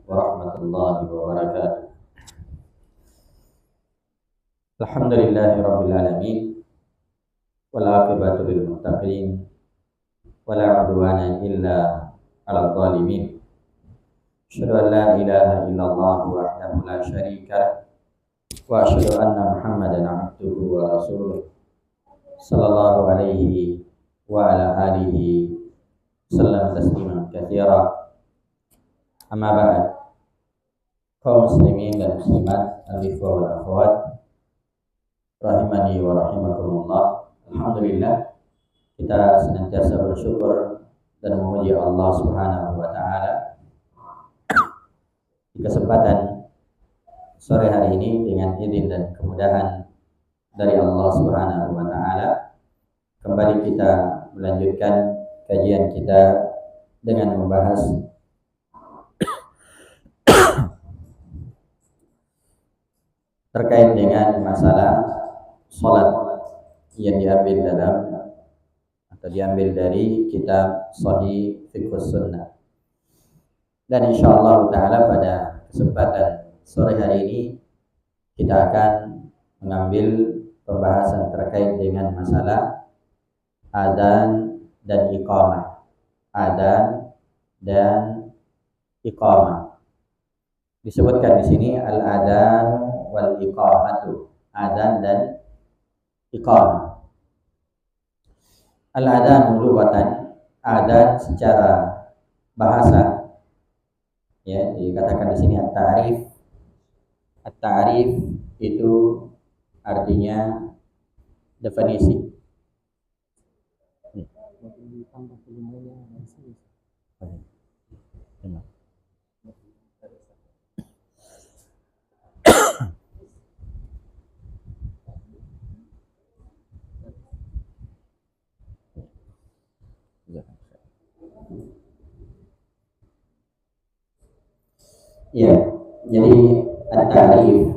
warahmatullahi wabarakatuh. Alhamdulillahi rabbil alamin wal aqibatu lil muttaqin wala 'udwana illa 'alal zalimin. Asyhadu an la ilaha illallah wahdahu la syarika lah wa asyhadu anna Muhammadan 'abduhu wa rasuluh sallallahu alaihi wa ala alihi sallam tasliman katsira. Amma ba'd. Kaum muslimin dan muslimat, al-ikhwah wal akhwat, rahimani wa rahimakumullah. Alhamdulillah, kita senantiasa bersyukur dan memuji Allah Subhanahu wa taala di kesempatan sore hari ini dengan izin dan kemudahan dari Allah Subhanahu wa taala. Kembali kita melanjutkan kajian kita dengan membahas terkait dengan masalah sholat yang diambil dari kitab Shahih Fiqhus Sunnah. Dan insyaallah taala pada kesempatan sore hari ini kita akan mengambil pembahasan terkait dengan masalah adzan dan iqamah. Adzan dan iqamah. Disebutkan di sini al-adzan wal iqamatu, adzan dan iqamah. Al-adzan lughatan, adzan secara bahasa, ya, dikatakan di sini at-ta'rif. At-ta'rif itu artinya definisi. Ya, jadi at-ta'rif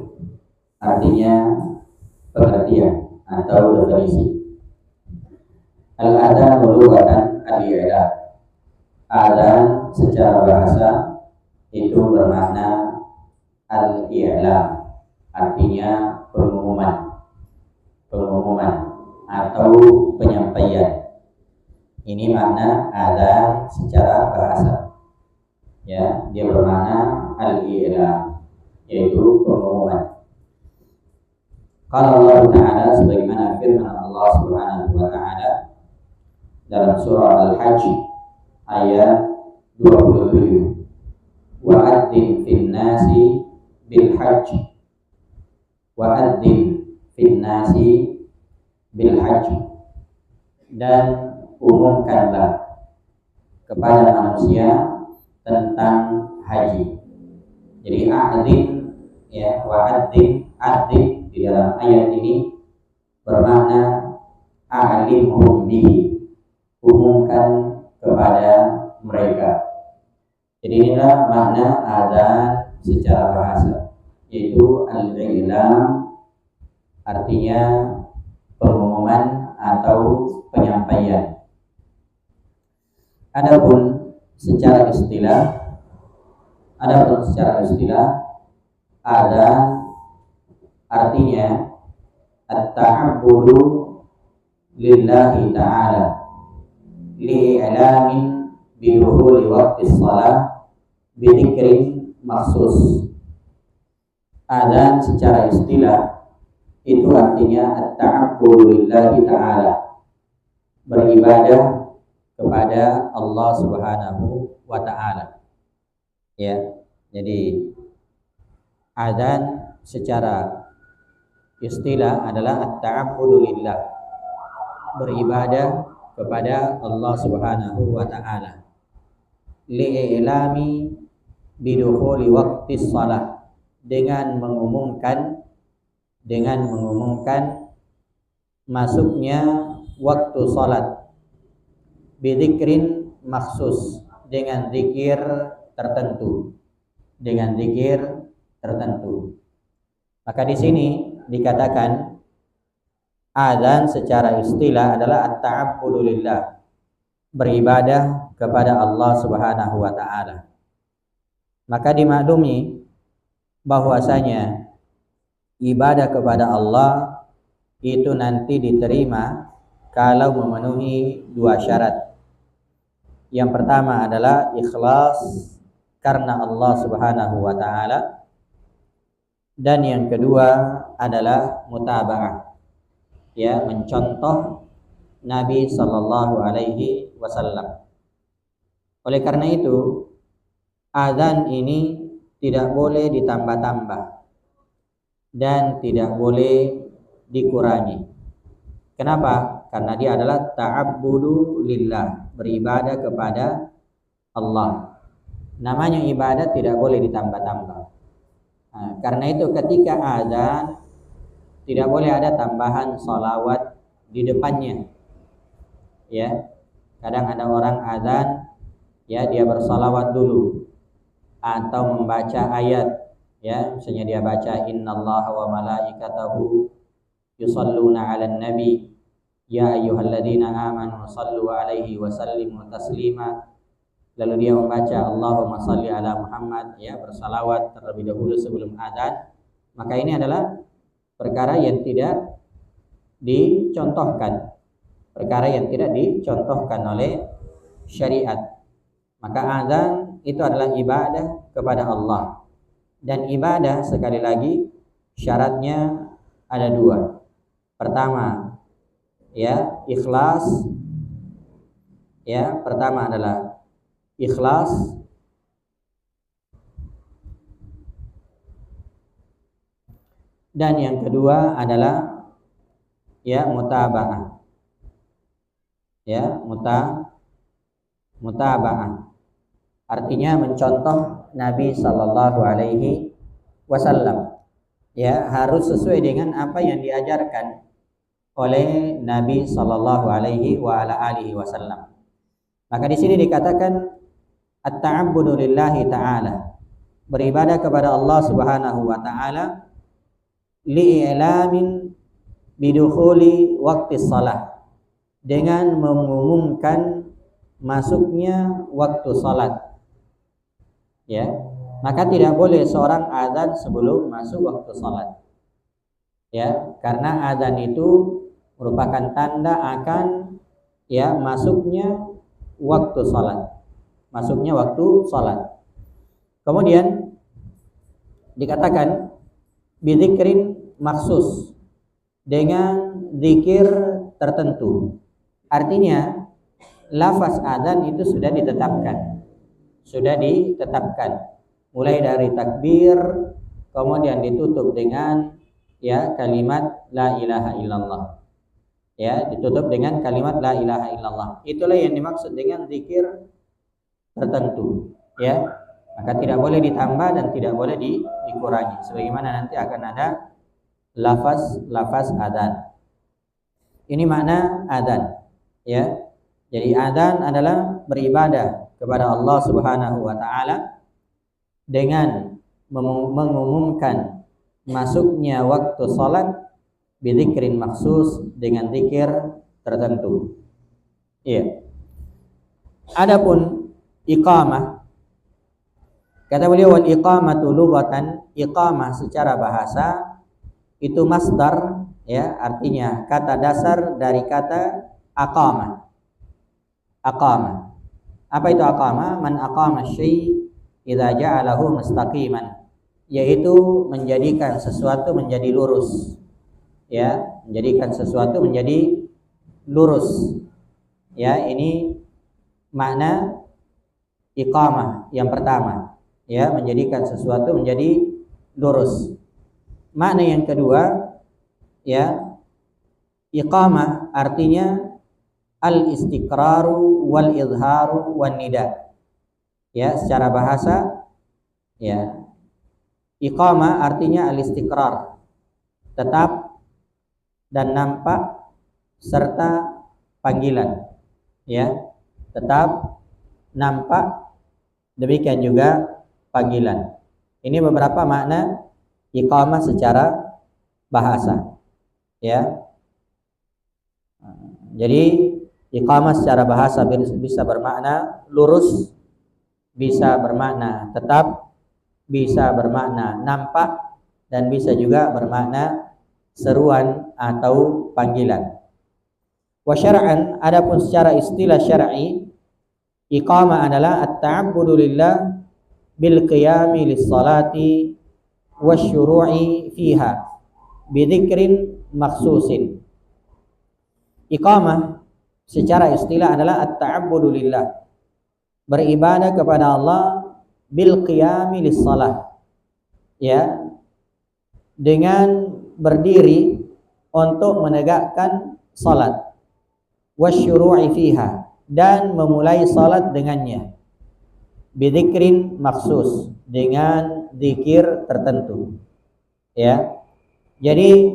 artinya pengertian atau definisi. Al-adzan lughatan al-i'lam. Adzan secara bahasa itu bermakna al-i'lam, artinya pengumuman atau penyampaian. Ini makna adzan secara bahasa. Ya, dia bermakna al-i'lam, yaitu pengumuman. Kalau Allah Ta'ala sebagaimana firman Allah Subhanahu wa taala dalam surah Al-Hajj ayat 27, wa'adzin fin nasi bil hajj, wa'adzin fin nasi bil hajj, dan umumkanlah kepada manusia tentang haji. Jadi a'dzin, ya, wa'adzin, adzin di dalam ayat ini bermakna a'limhum bihi, umumkan kepada mereka. Jadi inilah makna adzan secara bahasa, yaitu al-i'lam, artinya pengumuman atau penyampaian. Adapun secara istilah adzan artinya at-ta'abbudu lillahi ta'ala li'i'lamin bidukhuli waqtis shalah bidzikrin makhsus. Adzan secara istilah itu artinya at-ta'abbudu lillahi ta'ala, beribadah kepada Allah Subhanahu wa ta'ala. Ya, jadi adzan secara istilah adalah at-ta'abbudu lillah, beribadah kepada Allah Subhanahu wa ta'ala, li'ilami bidukhuli waqtis shalah, dengan mengumumkan masuknya waktu salat, bidzikrin maksus, dengan zikir tertentu. Maka di sini dikatakan adzan secara istilah adalah at-ta'abbudu lillah, beribadah kepada Allah Subhanahu wa taala. maka dimaklumi bahwasanya ibadah kepada Allah itu nanti diterima kalau memenuhi dua syarat. Yang pertama adalah ikhlas karena Allah Subhanahu wa taala, dan yang kedua adalah mutaba'ah, ya, mencontoh Nabi sallallahu alaihi wasallam. Oleh karena itu, azan ini tidak boleh ditambah-tambah dan tidak boleh dikurangi. Kenapa? Karena dia adalah ta'abbudu lillah, beribadah kepada Allah. Namanya ibadah tidak boleh ditambah-tambah. Nah, karena itu ketika azan tidak boleh ada tambahan sholawat di depannya. Ya, kadang ada orang azan, ya, dia bersalawat dulu atau membaca ayat, ya, misalnya dia baca innallaha wa malaikatahu yusalluna 'alan nabi ya ayyuhalladzina amanu sallu 'alaihi wa sallimu taslima, lalu dia membaca Allahumma shalli ala Muhammad, ya, bersalawat terlebih dahulu sebelum azan, maka ini adalah perkara yang tidak dicontohkan, oleh syariat. Maka azan itu adalah ibadah kepada Allah, dan ibadah sekali lagi syaratnya ada dua. Pertama, ya, ikhlas. Ya, pertama adalah ikhlas, dan yang kedua adalah, ya, mutaba'ah. Ya, mutaba'ah artinya mencontoh Nabi sallallahu alaihi wasallam. Ya, harus sesuai dengan apa yang diajarkan oleh Nabi sallallahu alaihi wa ala alihi wasallam. Maka di sini dikatakan at-ta'abbudu lillahi ta'ala, beribadah kepada Allah Subhanahu wa taala, li'ilamin bidukhuli waqti shalah, dengan mengumumkan masuknya waktu salat. Ya, maka tidak boleh seorang azan sebelum masuk waktu salat. Ya, karena azan itu merupakan tanda akan, ya, masuknya waktu salat. Kemudian dikatakan bidzikrin maksus, dengan zikir tertentu. Artinya lafaz azan itu sudah ditetapkan mulai dari takbir, kemudian ditutup dengan, ya, kalimat la ilaha illallah. Ya, ditutup dengan kalimat la ilaha illallah. Itulah yang dimaksud dengan zikir tertentu, ya. Maka tidak boleh ditambah dan tidak boleh dikurangi, sebagaimana nanti akan ada lafaz azan. Ini makna azan, ya. Jadi azan adalah beribadah kepada Allah Subhanahu wa taala dengan mengumumkan masuknya waktu salat bidzikrin maksus, dengan zikir tertentu. Iya. Adapun iqamah, kata beliau, wal iqamatu lughatan, iqamah secara bahasa itu masdar, ya, artinya kata dasar dari kata aqama. Apa itu aqama? Man aqama syai' idza ja'alahu mustaqiman, yaitu menjadikan sesuatu menjadi lurus. Ya, menjadikan sesuatu menjadi lurus. Ya, ini makna iqamah yang pertama, ya, menjadikan sesuatu menjadi lurus. Makna yang kedua, ya, iqamah artinya al-istiqraru wal izharu wan nida. Ya, secara bahasa, ya, iqamah artinya al-istiqrar, tetap dan nampak, serta panggilan. Ya, tetap, nampak, demikian juga panggilan. Ini beberapa makna iqamah secara bahasa. Ya. Jadi iqamah secara bahasa bisa bermakna lurus, bisa bermakna tetap, bisa bermakna nampak dan bisa juga bermakna seruan atau panggilan. Wa syar'an, adapun secara istilah syar'i, iqamah adalah at-ta'abbudu lillah bil qiyami lis-salati wasyuru'i fiha bi dzikrin makhsusin. Iqamah secara istilah adalah at-ta'abbudu lillah, beribadah kepada Allah bil qiyami lis-salah, ya, dengan berdiri untuk menegakkan salat, wasyuru'i fiha, dan memulai salat dengannya, bidzikrin maksus, dengan zikir tertentu, ya. Jadi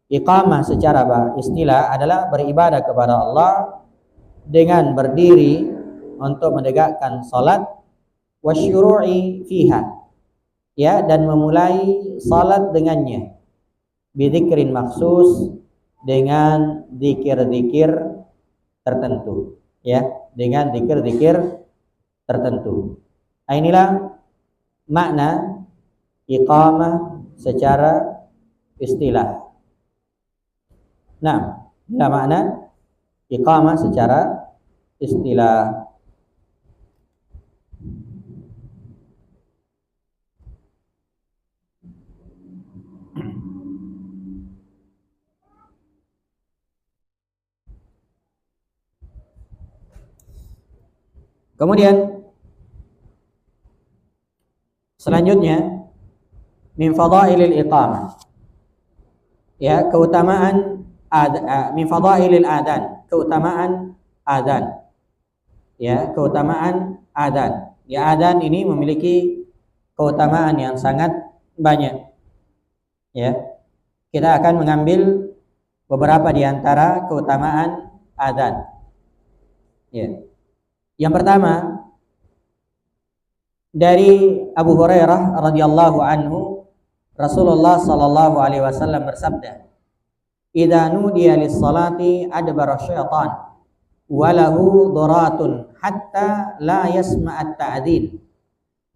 iqamah secara istilah adalah beribadah kepada Allah dengan berdiri untuk menegakkan salat, wasyuru'i fiha, ya, dan memulai salat dengannya, bidzikrin maksus, dengan zikir-zikir tertentu, ya, dengan zikir-zikir tertentu. Inilah makna iqamah secara istilah. Nah, inilah makna iqamah secara istilah. Kemudian selanjutnya min fadailil iqamah, ya, keutamaan min fadailil adzan, keutamaan adzan, ya, keutamaan adzan. Ya, adzan ini memiliki keutamaan yang sangat banyak, ya. Kita akan mengambil beberapa di antara keutamaan adzan, ya. Yang pertama, dari Abu Hurairah radhiyallahu anhu, Rasulullah sallallahu alaihi wasallam bersabda, "Idza nudiya lis-salati adbara syaitan wa lahu duratun hatta la yasma' at-ta'dzin.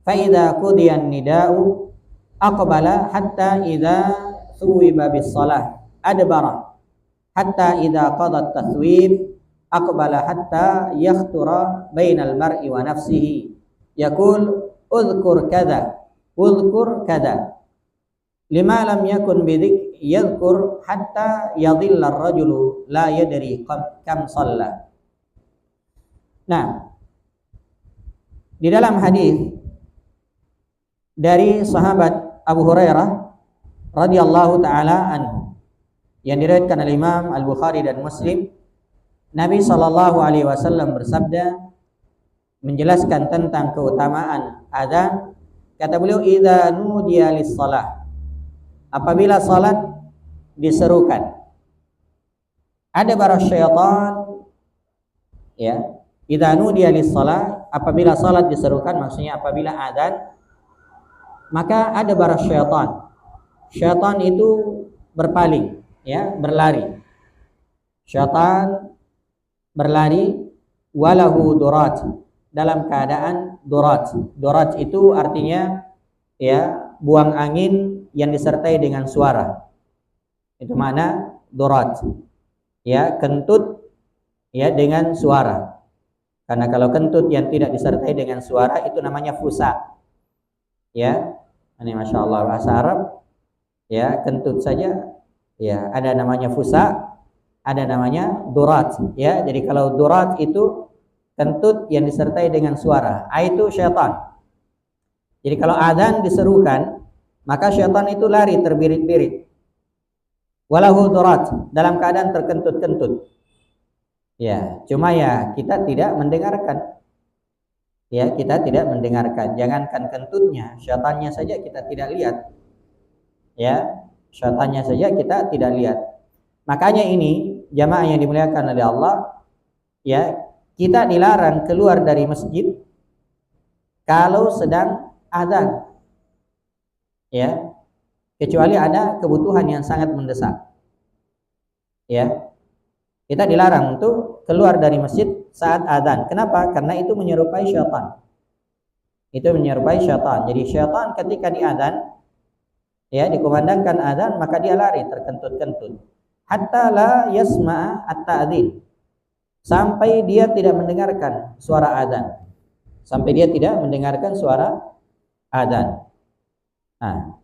Fa idza qudiya an-nida'u aqbala hatta idza thuwiba bis-salah adbara hatta idza qada at-tathwib aqbala hatta yakhtura bainal mar'i wa nafsihi yaqul udhkur kadza lima lam yakun bidzik yadhkur hatta yadhilla ar-rajulu la yadri kam shalla." Nah, di dalam hadis dari sahabat Abu Hurairah radhiyallahu taala anhu yang diriwayatkan oleh Imam Al-Bukhari dan Muslim, Nabi sallallahu alaihi wasallam bersabda menjelaskan tentang keutamaan adzan. Kata beliau, idza nudiya lis-shalah, apabila salat diserukan, ada bara syaitan, ya. Idza nudiya lis-shalah, apabila salat diserukan, maksudnya apabila adzan, maka ada bara syaitan. Syaitan itu berpaling, ya, berlari. Syaitan berlari, walahu durat, dalam keadaan durat. Durat itu artinya, ya, buang angin yang disertai dengan suara. Itu mana durat, ya, kentut, ya, dengan suara. Karena kalau kentut yang tidak disertai dengan suara itu namanya fusa, ya. Ini masya Allah bahasa Arab, ya, kentut saja, ya, ada namanya fusa, ada namanya durat, ya. Jadi kalau durat itu kentut yang disertai dengan suara, itu syaitan. Jadi kalau adzan diserukan, maka syaitan itu lari terbirit-birit. Walahu durat, dalam keadaan terkentut-kentut. Ya, cuma ya kita tidak mendengarkan. Ya, kita tidak mendengarkan. Jangankan kentutnya, syaitannya saja kita tidak lihat. Ya, syaitannya saja kita tidak lihat. Makanya ini jamaah yang dimuliakan oleh Allah, ya, kita dilarang keluar dari masjid kalau sedang adzan, ya, kecuali ada kebutuhan yang sangat mendesak, ya. Kita dilarang untuk keluar dari masjid saat adzan. Kenapa? Karena itu menyerupai syaitan. Itu menyerupai syaitan. Jadi syaitan ketika diadzan, ya, dikumandangkan adzan, maka dia lari terkentut-kentut. Hatta la yasma'a at-ta'dzin. Sampai dia tidak mendengarkan suara adzan. Sampai dia tidak mendengarkan suara adzan. Nah,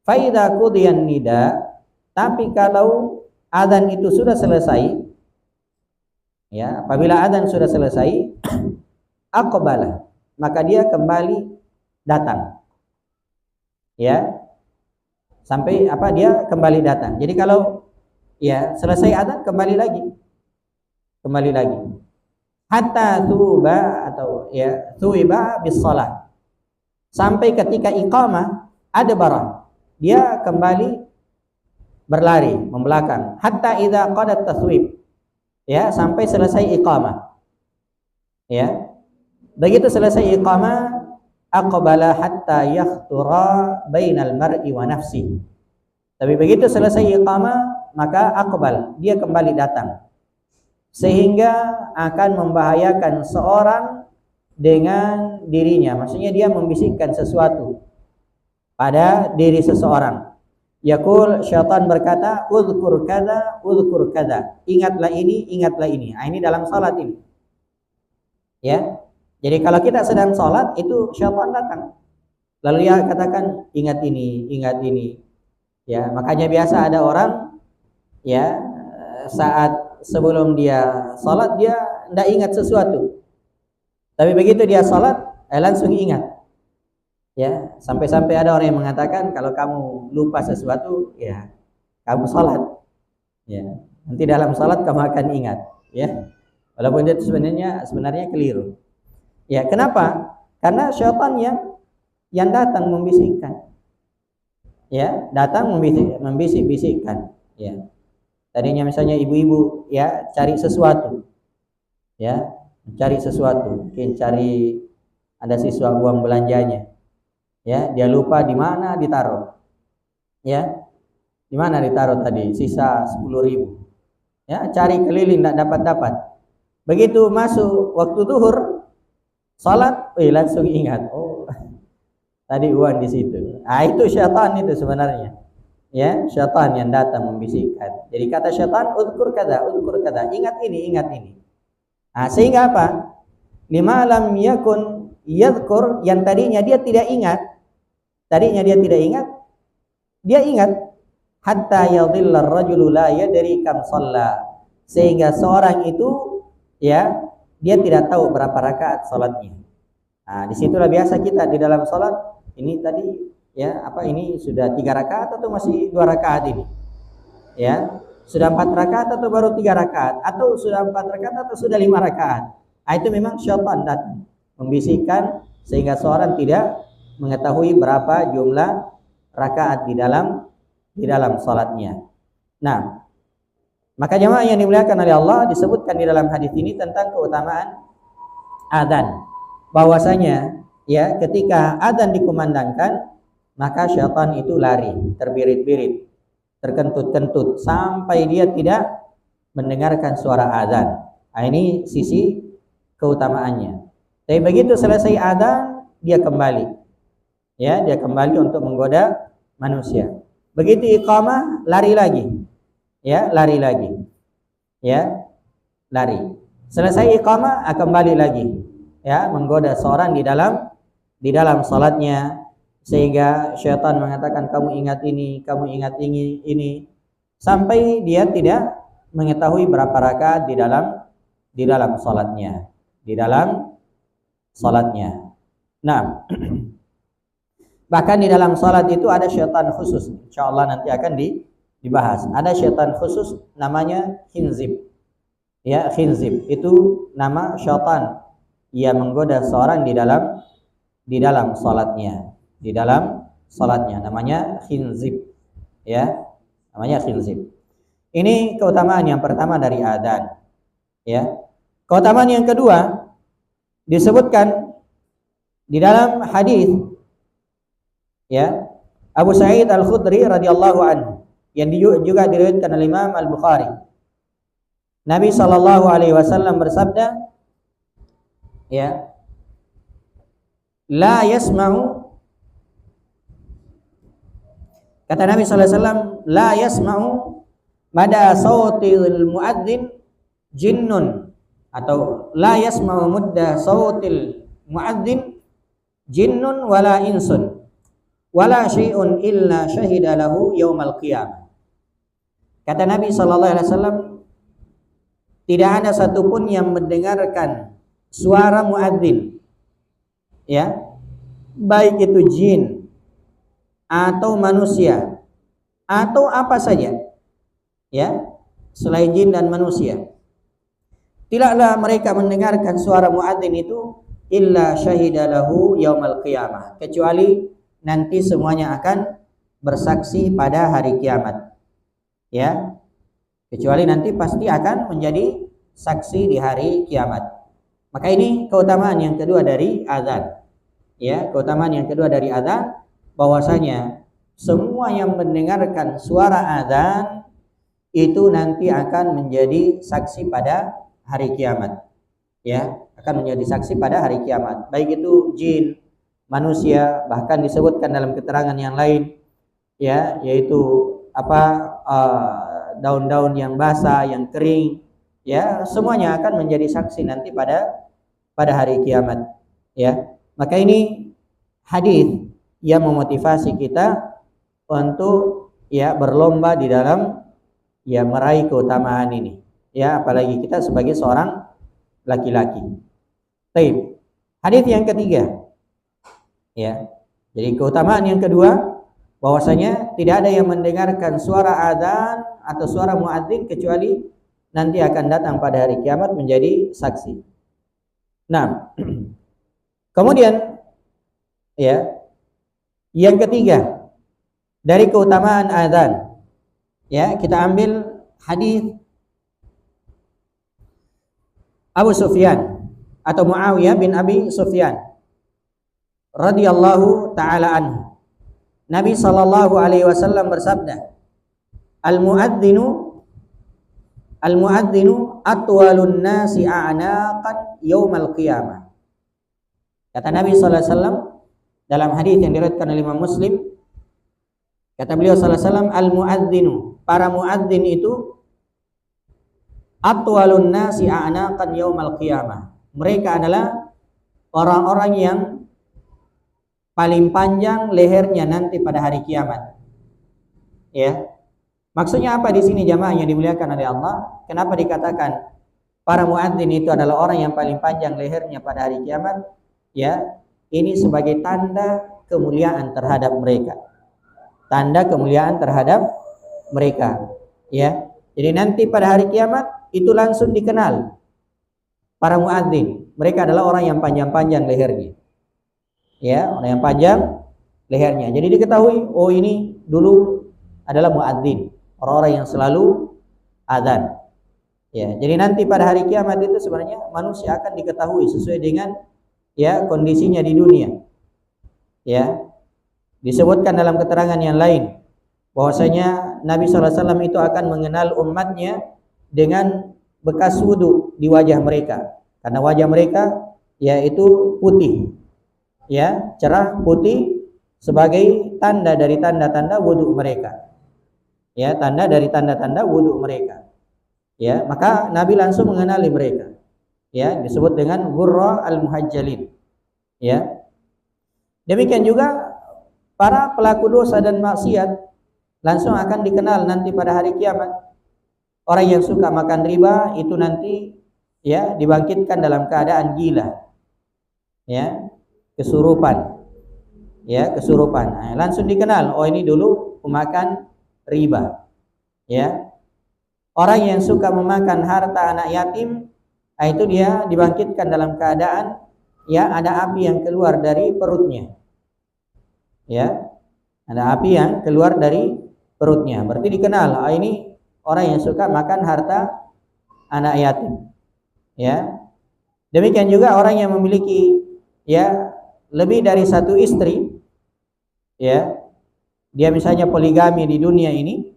fa idza qudiyan nida, tapi kalau adzan itu sudah selesai, ya, apabila adzan sudah selesai, aqbala, maka dia kembali datang. Ya. Sampai dia kembali datang. Jadi kalau ya selesai adzan kembali lagi. Hatta tuba atau ya tuiba bis shalah. Sampai ketika iqamah ada barang. Dia kembali berlari membelakang. Hatta idza qadat taswib. Ya, sampai selesai iqamah. Ya. Begitu selesai iqamah, aqbala hatta yakhtura bainal mar'i wa nafsi. Tapi begitu selesai iqamah, maka aqbal, dia kembali datang. Sehingga akan membahayakan seorang dengan dirinya. Maksudnya dia membisikkan sesuatu pada diri seseorang. Yaqul, syaitan berkata, uzkur kada, uzkur kada. Ingatlah ini, ingatlah ini. Nah, ini dalam salat ini. Ya. Jadi kalau kita sedang salat itu syaitan datang. Lalu dia katakan ingat ini, ingat ini. Ya, makanya biasa ada orang ya saat sebelum dia salat dia tidak ingat sesuatu. Tapi begitu dia salat langsung ingat. Ya, sampai-sampai ada orang yang mengatakan kalau kamu lupa sesuatu, ya kamu salat. Ya, nanti dalam salat kamu akan ingat, ya. Walaupun itu sebenarnya keliru. Ya, kenapa? Karena syaitan yang datang membisikkan. Ya, datang membisik-bisikkan. Ya. Tadinya misalnya ibu-ibu ya cari sesuatu. Ya, cari sesuatu, mungkin cari ada siswa uang belanjanya. Ya, dia lupa di mana ditaruh. Ya. Di mana ditaruh tadi? Sisa 10.000. Ya, cari keliling tidak dapat-dapat. Begitu masuk waktu zuhur, salat, langsung ingat. Oh, tadi uang di situ. Ah, itu syaitan itu sebenarnya. Ya, syaitan yang datang membisikkan. Jadi kata syaitan, uzkur kada, ingat ini, ingat ini. Nah, sehingga apa? Lima lam yakun yadhkur, yang tadinya dia tidak ingat. Dia ingat. Hatta yadhilla ar-rajulu la yadri kam shalla. Sehingga seorang itu ya, dia tidak tahu berapa rakaat salatnya. Nah, disitulah biasa kita di dalam salat, ini tadi ya ini sudah 3 rakaat atau masih 2 rakaat ini, ya sudah 4 rakaat atau baru 3 rakaat, atau sudah 4 rakaat atau sudah 5 rakaat. Nah, itu memang syaitan datang membisikkan sehingga seorang tidak mengetahui berapa jumlah rakaat di dalam salatnya. Nah, maka jemaah yang dimuliakan oleh Allah, disebutkan di dalam hadis ini tentang keutamaan adzan, bahwasanya ya ketika adzan dikumandangkan maka syaitan itu lari, terbirit-birit, terkentut-kentut sampai dia tidak mendengarkan suara adzan. Nah, ini sisi keutamaannya. Tapi begitu selesai adzan dia kembali. Ya, dia kembali untuk menggoda manusia. Begitu iqamah lari lagi. Ya, lari lagi. Ya, lari. Selesai iqamah kembali lagi. Ya, menggoda seorang di dalam salatnya. Sehingga syaitan mengatakan kamu ingat ini, kamu ingat ini, sampai dia tidak mengetahui berapa rakaat di dalam salatnya, Nah, bahkan di dalam salat itu ada syaitan khusus. Insyaallah nanti akan dibahas. Ada syaitan khusus namanya khinzib. Ya, khinzib itu nama syaitan yang menggoda seorang di dalam salatnya. Di dalam salatnya namanya khinzib. Ya, namanya khinzib. Ini keutamaan yang pertama dari adzan. Ya. Keutamaan yang kedua disebutkan di dalam hadis ya Abu Sa'id Al-Khudri radhiyallahu anhu yang juga diriwayatkan oleh Imam Al-Bukhari. Nabi sallallahu alaihi wasallam bersabda, ya, la yasma'u, kata Nabi sallallahu alaihi wasallam, la yasma'u mada sautil muadzin jinnun, atau la yasma'u mudda sautil muadzin jinnun wala insun wala syai'un illa syahida lahu yaumal qiyamah. Kata Nabi sallallahu alaihi wasallam, tidak ada satupun yang mendengarkan suara muadzin, ya, baik itu jin atau manusia atau apa saja, ya, selain jin dan manusia, tidaklah mereka mendengarkan suara muadzin itu illa syahida lahu yaumal qiyamah, kecuali nanti semuanya akan bersaksi pada hari kiamat, ya, kecuali nanti pasti akan menjadi saksi di hari kiamat. Maka ini keutamaan yang kedua dari azan, ya, keutamaan yang kedua dari azan, bahwasanya semua yang mendengarkan suara azan itu nanti akan menjadi saksi pada hari kiamat, ya, akan menjadi saksi pada hari kiamat, baik itu jin, manusia, bahkan disebutkan dalam keterangan yang lain, ya, yaitu daun-daun yang basah, yang kering, ya, semuanya akan menjadi saksi nanti pada hari kiamat, ya. Maka ini hadis yang memotivasi kita untuk, ya, berlomba di dalam, ya, meraih keutamaan ini, ya, apalagi kita sebagai seorang laki-laki. Baik. Hadis yang ketiga, ya. Jadi keutamaan yang kedua, bahwasanya tidak ada yang mendengarkan suara adzan atau suara muadzin kecuali nanti akan datang pada hari kiamat menjadi saksi. Nah, kemudian, ya, yang ketiga dari keutamaan adzan, ya, kita ambil hadis Abu Sufyan atau Muawiyah bin Abi Sufyan radhiyallahu taala anhu. Nabi sallallahu alaihi wasallam bersabda, Al-muadzinu atwalun nasi a'naqan yaumal qiyamah. Kata Nabi sallallahu alaihi wasallam dalam hadis yang diriwayatkan oleh Imam Muslim, kata beliau sallallahu alaihi wasallam, al-muadzinu, para muadzin itu atwalun nasi a'naqan yaumal qiyamah. Mereka adalah orang-orang yang paling panjang lehernya nanti pada hari kiamat. Ya. Maksudnya apa di sini jamaah yang dimuliakan oleh Allah? Kenapa dikatakan para muadzin itu adalah orang yang paling panjang lehernya pada hari kiamat? Ya, ini sebagai tanda kemuliaan terhadap mereka. Tanda kemuliaan terhadap mereka. Ya. Jadi nanti pada hari kiamat itu langsung dikenal para muadzin. Mereka adalah orang yang panjang-panjang lehernya. Ya, orang yang panjang lehernya. Jadi diketahui, oh ini dulu adalah muadzin, orang-orang yang selalu azan. Ya, jadi nanti pada hari kiamat itu sebenarnya manusia akan diketahui sesuai dengan, ya, kondisinya di dunia. Ya, disebutkan dalam keterangan yang lain bahwasanya Nabi SAW itu akan mengenal umatnya dengan bekas wudu di wajah mereka, karena wajah mereka, ya, itu putih. Ya, cerah putih sebagai tanda dari tanda-tanda wudu mereka. Ya, tanda dari tanda-tanda wudu mereka. Ya, maka Nabi langsung mengenali mereka. Ya, disebut dengan ghurra al-muhajjalin. Ya. Demikian juga para pelaku dosa dan maksiat langsung akan dikenal nanti pada hari kiamat. Orang yang suka makan riba itu nanti, ya, dibangkitkan dalam keadaan gila. Ya. Kesurupan, ya, kesurupan. Nah, langsung dikenal, oh ini dulu pemakan riba. Ya, orang yang suka memakan harta anak yatim, nah, itu dia dibangkitkan dalam keadaan, ya, ada api yang keluar dari perutnya. Ya, ada api yang keluar dari perutnya. Berarti dikenal, oh ini orang yang suka makan harta anak yatim. Ya, demikian juga orang yang memiliki, ya, lebih dari satu istri, ya, dia misalnya poligami di dunia ini,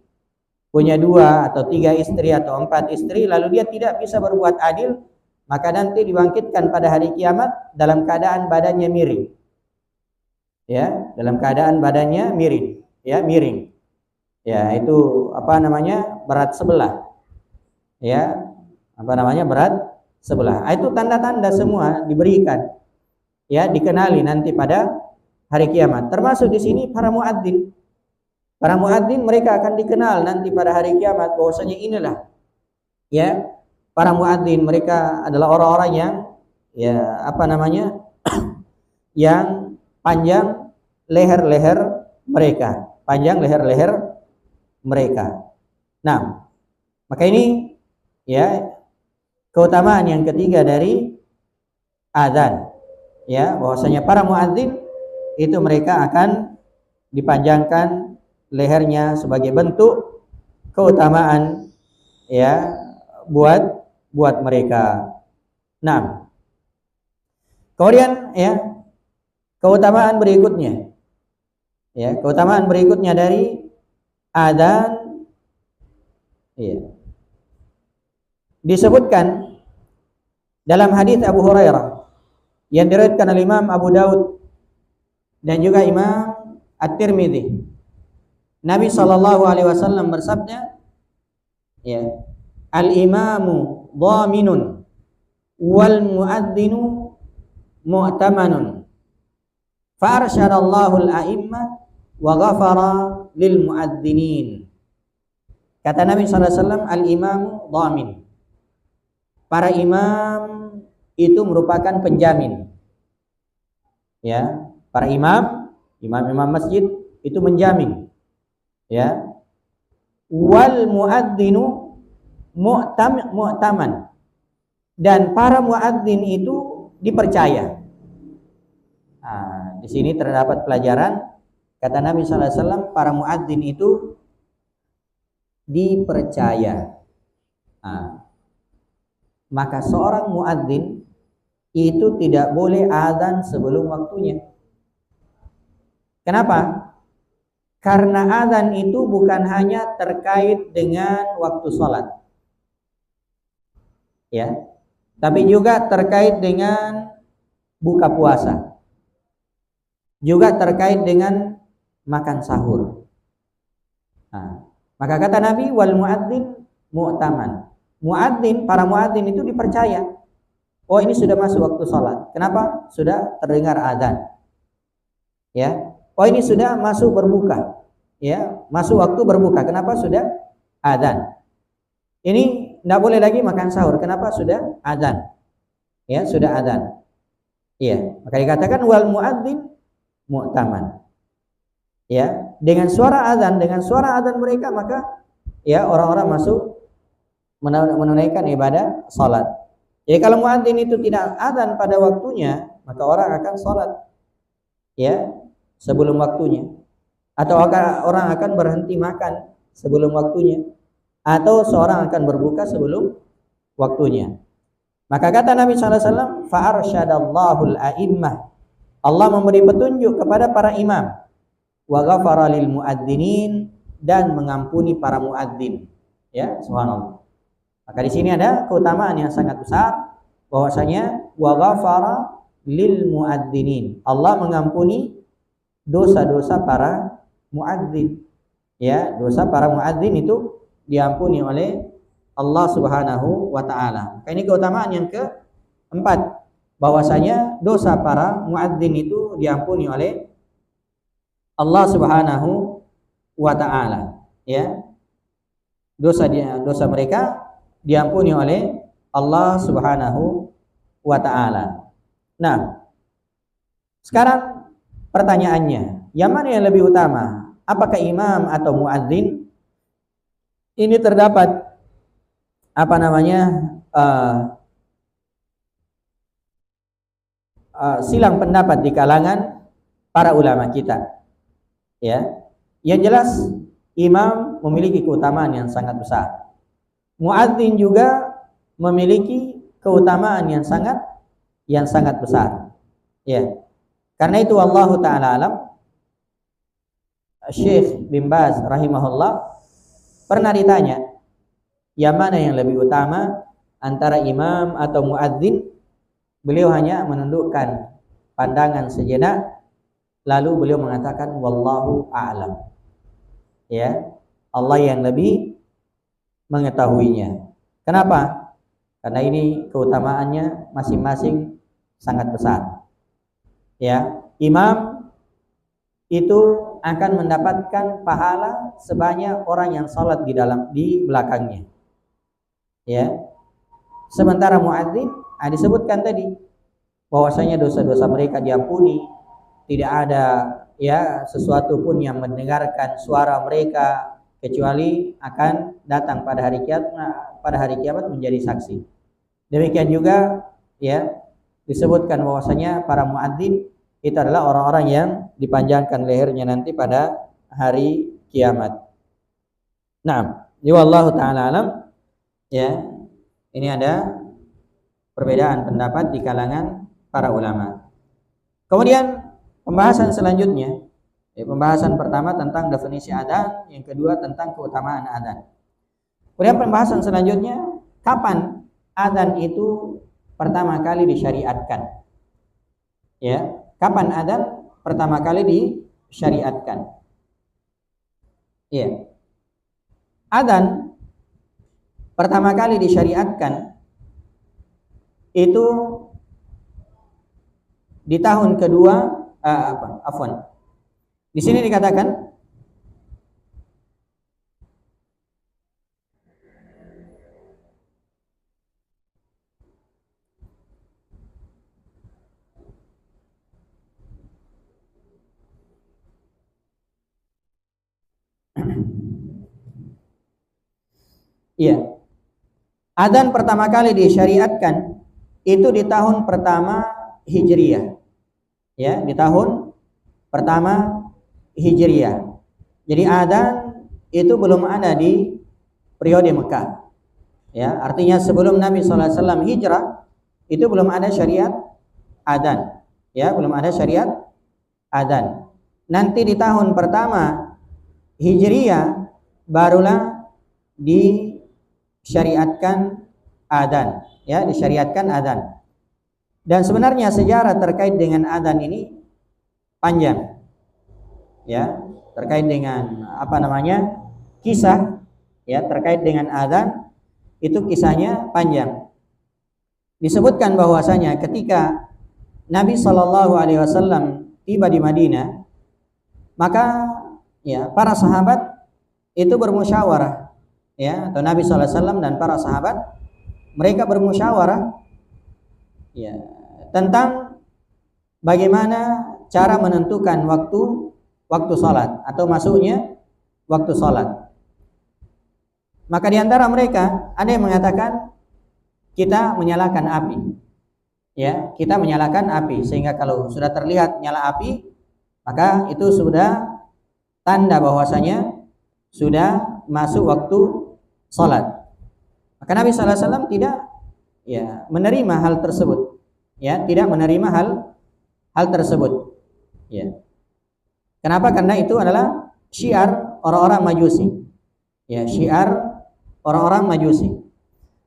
punya 2 atau 3 istri atau 4 istri, lalu dia tidak bisa berbuat adil, maka nanti dibangkitkan pada hari kiamat dalam keadaan badannya miring. ya, dalam keadaan badannya miring, ya, miring. Ya, itu apa namanya? Berat sebelah. Ya, apa namanya? Berat sebelah. Itu tanda-tanda semua diberikan. Ya, dikenali nanti pada hari kiamat. Termasuk di sini para muadzin. Para muadzin mereka akan dikenal nanti pada hari kiamat bahwasanya inilah, ya, para muadzin, mereka adalah orang-orang yang, ya, apa namanya? Yang panjang leher-leher mereka, panjang leher-leher mereka. Nah, maka ini, ya, keutamaan yang ketiga dari azan, ya, bahwasanya para muadzin itu mereka akan dipanjangkan lehernya sebagai bentuk keutamaan, ya, buat mereka. Nah, kemudian, ya, keutamaan berikutnya, ya, keutamaan berikutnya dari adzan, ya, disebutkan dalam hadis Abu Hurairah yang diriwayatkan oleh Imam Abu Daud dan juga Imam At-Tirmidzi. Nabi sallallahu alaihi wasallam bersabda, ya, al-imamu dhaminun wal muadzinu mu'tamanun fa arsyadallahu al-a'immah wa ghafara lil muadzinin. Kata Nabi sallallahu alaihi wasallam, al-imamu dhamin. Para imam itu merupakan penjamin. Ya, para imam masjid itu menjamin. Ya, wal muadzinu mu'taman, dan para muadzin itu dipercaya. Nah, di sini terdapat pelajaran, kata Nabi sallallahu alaihi wasallam, para muadzin itu dipercaya. Nah, maka seorang muadzin itu tidak boleh azan sebelum waktunya. Kenapa? Karena azan itu bukan hanya terkait dengan waktu sholat, ya, tapi juga terkait dengan buka puasa, juga terkait dengan makan sahur. Nah, maka kata Nabi, wal muadzin mu'taman. Muadzin, para muadzin itu dipercaya. Oh, ini sudah masuk waktu sholat. Kenapa? Sudah terdengar azan. Ya. Oh, ini sudah masuk berbuka, ya, masuk waktu berbuka. Kenapa? Sudah azan. Ini tidak boleh lagi makan sahur. Kenapa? Sudah azan. Ya, sudah azan. Iya, maka dikatakan wal muadzin mu'taman. Ya, dengan suara azan mereka, maka, ya, orang-orang masuk menunaikan ibadah salat. Jadi kalau muadzin itu tidak azan pada waktunya, maka orang akan salat, ya, sebelum waktunya, atau orang akan berhenti makan sebelum waktunya, atau seorang akan berbuka sebelum waktunya. Maka kata Nabi sallallahu alaihi wasallam, fa arsyadallahu al-a'immah, Allah memberi petunjuk kepada para imam, wa ghafara lil muadzinin, dan mengampuni para muadzin. Ya, subhanallah. Maka di sini ada keutamaan yang sangat besar, bahwasanya wa ghafara lil muadzinin, Allah mengampuni dosa-dosa para muadzin. Ya, dosa para muadzin itu diampuni oleh Allah Subhanahu wa taala. Ini keutamaan yang keempat, bahwasanya dosa para muadzin itu diampuni oleh Allah Subhanahu wa taala. Ya. Dosa mereka diampuni oleh Allah Subhanahu wa taala. Nah, sekarang pertanyaannya, yang mana yang lebih utama? Apakah imam atau muadzin? Ini terdapat silang pendapat di kalangan para ulama kita. Ya, yang jelas imam memiliki keutamaan yang sangat besar. Muadzin juga memiliki keutamaan yang sangat besar. Ya. Karena itu Allah taala alam, Syekh bin Baz rahimahullah pernah ditanya, yang mana yang lebih utama antara imam atau muadzin? Beliau hanya menundukkan pandangan sejenak lalu beliau mengatakan wallahu a'lam. Ya, Allah yang lebih mengetahuinya. Kenapa? Karena ini keutamaannya masing-masing sangat besar. Ya, imam itu akan mendapatkan pahala sebanyak orang yang salat di belakangnya. Ya. Sementara muadzin disebutkan tadi bahwasanya dosa-dosa mereka diampuni, tidak ada ya sesuatu pun yang mendengarkan suara mereka kecuali akan datang pada hari kiamat menjadi saksi. Demikian juga ya disebutkan bahwasanya para muadzin itu adalah orang-orang yang dipanjangkan lehernya nanti pada hari kiamat. Nah, wallahu taala alam. Ya, ini ada perbedaan pendapat di kalangan para ulama. Kemudian pembahasan selanjutnya, pembahasan pertama tentang definisi adzan, yang kedua tentang keutamaan adzan. Kemudian pembahasan selanjutnya, kapan adzan itu pertama kali disyariatkan? Ya, kapan adzan pertama kali disyariatkan? Ya, adzan pertama kali disyariatkan itu di tahun kedua, di sini dikatakan iya. Adzan pertama kali disyariatkan itu di tahun pertama Hijriyah. Ya, di tahun pertama Hijriyah. Jadi adzan itu belum ada di periode Mekah. Ya, artinya sebelum Nabi SAW hijrah itu belum ada syariat adzan. Ya, belum ada syariat adzan. Nanti di tahun pertama Hijriyah barulah disyariatkan adzan, ya, disyariatkan adzan. Dan sebenarnya sejarah terkait dengan adzan ini panjang. Ya, terkait dengan kisah ya terkait dengan adzan itu kisahnya panjang. Disebutkan bahwasanya ketika Nabi SAW tiba di Madinah, maka ya para sahabat itu bermusyawarah, ya, atau Nabi SAW dan para sahabat mereka bermusyawarah ya tentang bagaimana cara menentukan waktu salat atau masuknya waktu salat. Maka di antara mereka ada yang mengatakan kita menyalakan api. Ya, kita menyalakan api sehingga kalau sudah terlihat nyala api, maka itu sudah tanda bahwasanya sudah masuk waktu salat. Maka Nabi SAW tidak ya menerima hal tersebut. Ya, tidak menerima hal tersebut. Ya. Kenapa? Karena itu adalah syiar orang-orang Majusi. Ya, syiar orang-orang Majusi.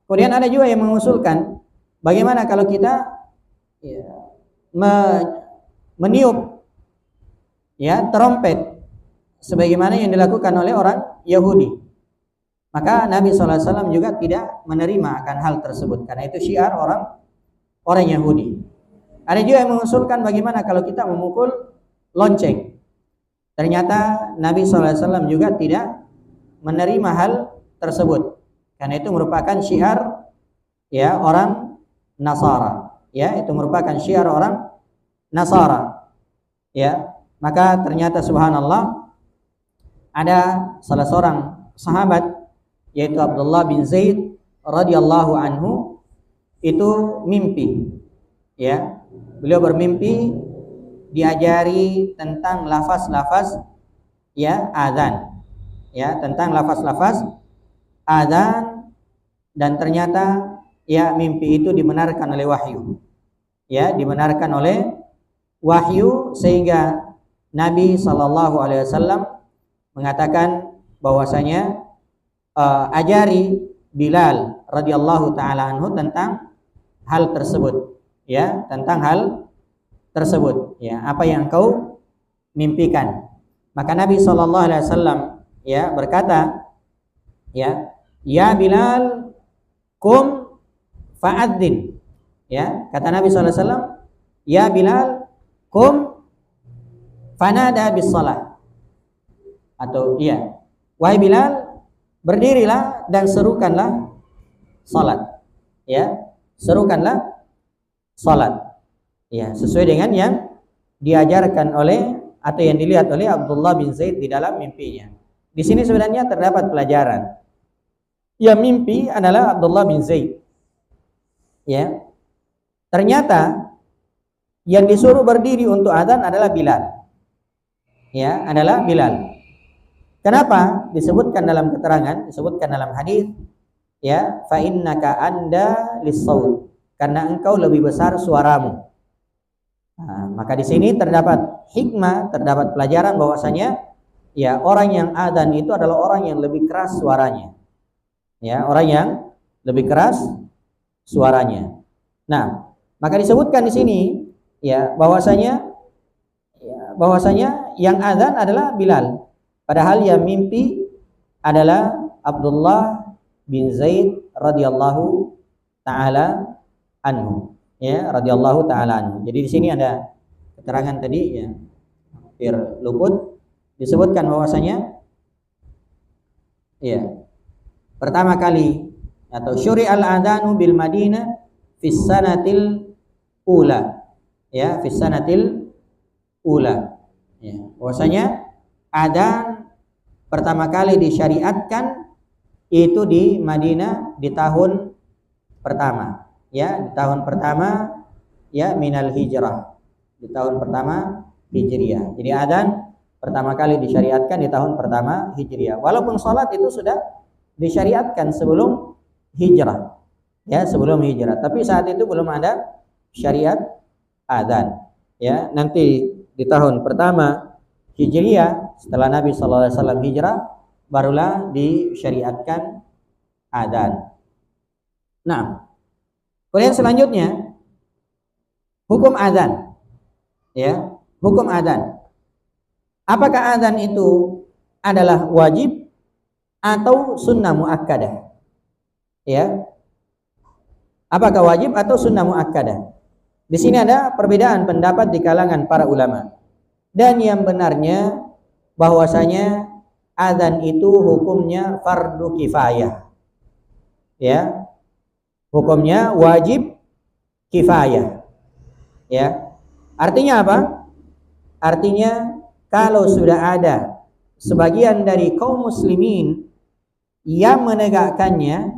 Kemudian ada juga yang mengusulkan bagaimana kalau kita ya, meniup ya trompet sebagaimana yang dilakukan oleh orang Yahudi. Maka Nabi SAW juga tidak menerima akan hal tersebut karena itu syiar orang Yahudi. Ada juga yang mengusulkan bagaimana kalau kita memukul lonceng. Ternyata Nabi SAW juga tidak menerima hal tersebut karena itu merupakan syiar ya orang Nasara. Ya, itu merupakan syiar orang Nasara. Ya, maka ternyata subhanallah ada salah seorang sahabat yaitu Abdullah bin Zaid radhiyallahu anhu itu mimpi. Ya, beliau bermimpi diajari tentang lafaz-lafaz ya azan. Ya, tentang lafaz-lafaz azan dan ternyata ya mimpi itu dibenarkan oleh wahyu. Ya, dibenarkan oleh wahyu sehingga Nabi SAW mengatakan bahwasanya ajari Bilal radhiyallahu taala anhu tentang hal tersebut, ya, tentang hal tersebut, ya, apa yang kau mimpikan. Maka Nabi SAW ya berkata, ya Bilal, kum fa'adzin. Ya, kata Nabi SAW, ya Bilal, kum fanada bis salat. Atau wahai Bilal, berdirilah dan serukanlah salat. Ya, serukanlah salat. Ya, sesuai dengan yang diajarkan oleh atau yang dilihat oleh Abdullah bin Zaid di dalam mimpinya. Di sini sebenarnya terdapat pelajaran. Yang mimpi adalah Abdullah bin Zaid. Ya. Ternyata yang disuruh berdiri untuk adzan adalah Bilal. Ya, adalah Bilal. Kenapa? Disebutkan dalam keterangan, disebutkan dalam hadis, ya, fa innaka anda lis-saut, karena engkau lebih besar suaramu. Nah, maka di sini terdapat hikmah, terdapat pelajaran bahwasanya ya orang yang adzan itu adalah orang yang lebih keras suaranya. Ya, orang yang lebih keras suaranya. Nah, maka disebutkan di sini ya bahwasanya yang adzan adalah Bilal. Padahal yang mimpi adalah Abdullah bin Zaid radhiyallahu taala anhu. Ya, radhiyallahu taala anhu. Jadi di sini ada keterangan tadi ya hampir luput, disebutkan bahwasanya ya pertama kali atau syuri'al adzanu bil Madinah fis sanatil ula. Ya, fis sanatil ula. Ya, bahwasanya adzan pertama kali disyariatkan itu di Madinah di tahun pertama. Ya, di tahun pertama ya minal hijrah. Di tahun pertama Hijriah. Jadi adzan pertama kali disyariatkan di tahun pertama Hijriah. Walaupun salat itu sudah disyariatkan sebelum hijrah. Ya, sebelum hijrah. Tapi saat itu belum ada syariat adzan. Ya, nanti di tahun pertama Hijriah setelah Nabi SAW hijrah barulah disyariatkan adzan. Nah, kemudian selanjutnya hukum adzan. Ya, hukum adzan. Apakah adzan itu adalah wajib atau sunnah muakkadah? Ya. Apakah wajib atau sunnah muakkadah? Di sini ada perbedaan pendapat di kalangan para ulama. Dan yang benarnya bahwasanya adzan itu hukumnya fardu kifayah. Ya. Hukumnya wajib kifayah. Ya. Artinya apa? Artinya kalau sudah ada sebagian dari kaum muslimin yang menegakkannya,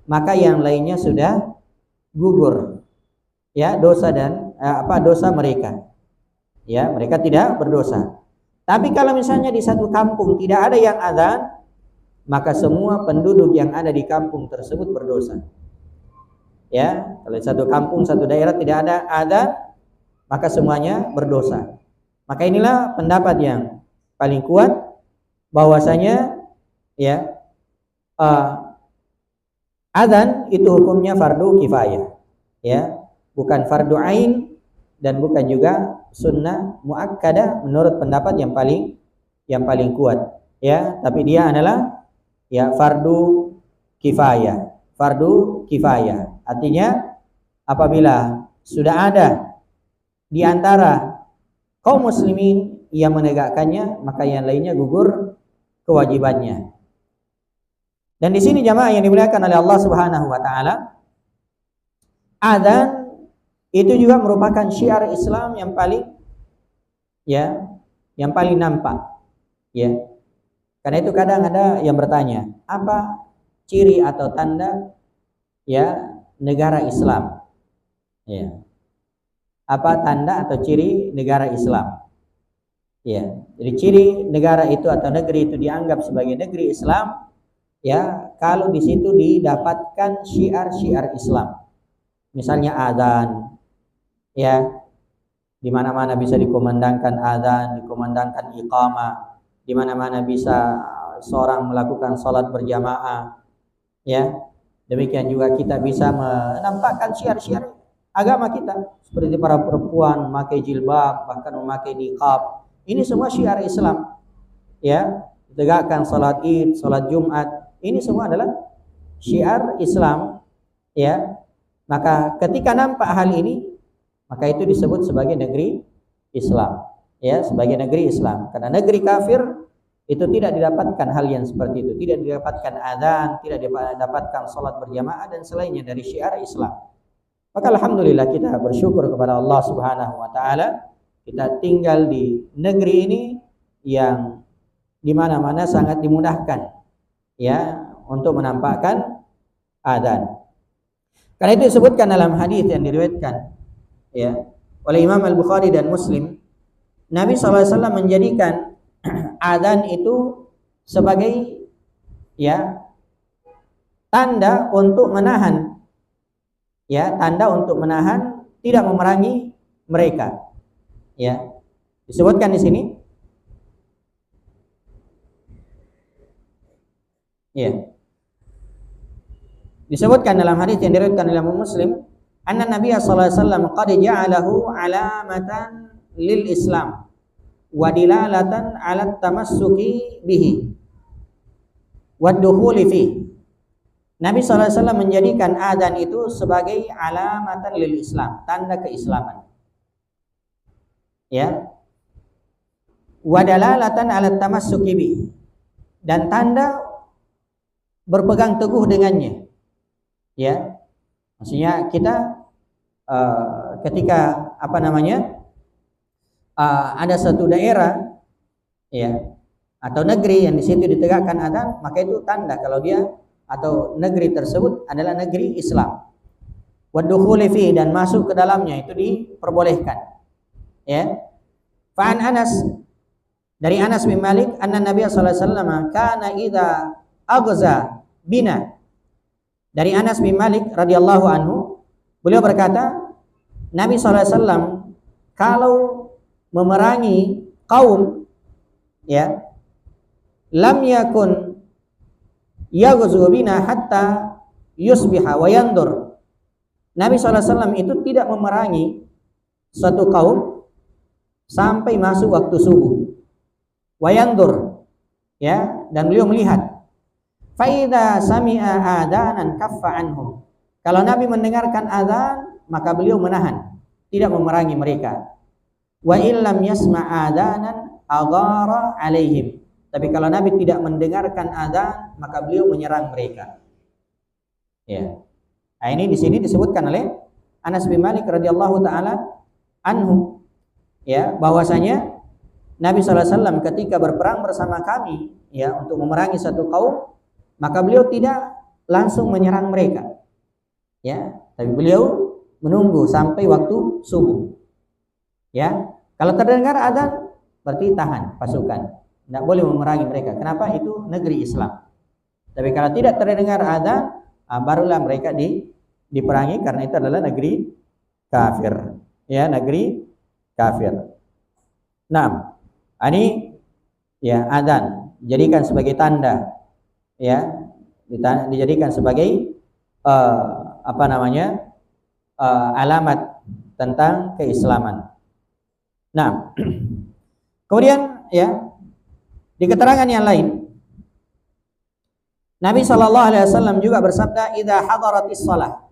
maka yang lainnya sudah gugur. Ya, dosa dan dosa mereka. Ya, mereka tidak berdosa. Tapi kalau misalnya di satu kampung tidak ada yang adzan, maka semua penduduk yang ada di kampung tersebut berdosa. Ya, kalau di satu kampung, satu daerah tidak ada adzan, maka semuanya berdosa. Maka inilah pendapat yang paling kuat bahwasanya ya adzan itu hukumnya fardu kifayah. Ya, bukan fardu ain dan bukan juga sunnah muakkadah menurut pendapat yang paling kuat. Ya, tapi dia adalah ya fardu kifayah. Fardu kifayah. Artinya apabila sudah ada di antara kaum muslimin yang menegakkannya, maka yang lainnya gugur kewajibannya. Dan di sini jamaah yang dimuliakan oleh Allah Subhanahu wa taala, adzan itu juga merupakan syiar Islam yang paling nampak. Ya. Karena itu kadang ada yang bertanya, apa ciri atau tanda ya negara Islam? Ya. Apa tanda atau ciri negara Islam? Ya. Jadi ciri negara itu atau negeri itu dianggap sebagai negeri Islam ya kalau di situ didapatkan syiar-syiar Islam. Misalnya adzan. Ya, di mana-mana bisa dikumandangkan adzan, dikumandangkan iqamah, di mana-mana bisa seorang melakukan salat berjamaah. Ya, demikian juga kita bisa menampakkan syiar-syiar agama kita, seperti para perempuan memakai jilbab, bahkan memakai niqab, Ini semua syiar Islam. Ya, ditegakkan salat Id, salat Jumat, ini semua adalah syiar Islam. Ya. Maka ketika nampak hal ini, maka itu disebut sebagai negeri Islam. Ya, sebagai negeri Islam. Karena negeri kafir itu tidak didapatkan hal yang seperti itu, tidak didapatkan azan, tidak didapatkan salat berjamaah dan selainnya dari syiar Islam. Maka alhamdulillah kita bersyukur kepada Allah Subhanahu wa taala, kita tinggal di negeri ini yang di mana-mana sangat dimudahkan ya untuk menampakkan azan. Karena itu disebutkan dalam hadis yang diriwayatkan ya oleh Imam Al-Bukhari dan Muslim, Nabi SAW menjadikan azan itu sebagai ya tanda untuk menahan tidak memerangi mereka. Ya. Disebutkan di sini ya. Disebutkan dalam hadis yang diriwayatkan oleh Muslim, anna Nabiy sallallahu alaihi wasallam qad ja'alahu alamatan lil Islam wa dilalatan 'ala tamassuki bihi wa dukhuli fi. Nabi sallallahu alaihi wasallam menjadikan azan itu sebagai alamatan lil Islam, tanda keislaman. Ya. Wa dalalatan 'ala tamassuki bihi, dan tanda berpegang teguh dengannya. Ya, maksudnya kita ketika ada satu daerah ya atau negeri yang di situ ditegakkan azan, maka itu tanda kalau dia atau negeri tersebut adalah negeri Islam. Waddukhuli fi, dan masuk ke dalamnya itu diperbolehkan. Ya. Fa'an Anas, dari Anas bin Malik, anna Nabiy sallallahu alaihi wasallam kana idza aghza bina. Dari Anas bin Malik radhiyallahu anhu, beliau berkata, Nabi SAW kalau memerangi kaum, ya, lam yakun yaghzu bina hatta yusbiha wa yandur. Nabi SAW itu tidak memerangi suatu kaum sampai masuk waktu subuh. Wa yandur, ya, dan beliau melihat. Faida sami'a adanan kaffa anhum. Kalau Nabi mendengarkan azan, maka beliau menahan, tidak memerangi mereka. Wa illam yasma' adanan aghara alaihim. Tapi kalau Nabi tidak mendengarkan azan, maka beliau menyerang mereka. Ya. Nah, ini di sini disebutkan oleh Anas bin Malik radhiyallahu taala anhu, ya, bahwasanya Nabi sallallahu alaihi wasallam ketika berperang bersama kami, ya, untuk memerangi satu kaum, maka beliau tidak langsung menyerang mereka, ya, tapi beliau menunggu sampai waktu subuh, ya. Kalau terdengar adzan berarti tahan pasukan, tidak boleh memerangi mereka. Kenapa? Itu negeri Islam. Tapi kalau tidak terdengar adzan, barulah mereka diperangi, karena itu adalah negeri kafir, ya, negeri kafir. Nah, ini ya adzan dijadikan sebagai tanda, ya, dijadikan sebagai alamat tentang keislaman. Nah, kemudian ya di keterangan yang lain, Nabi sallallahu alaihi wasallam juga bersabda, "Idza hadaratis shalah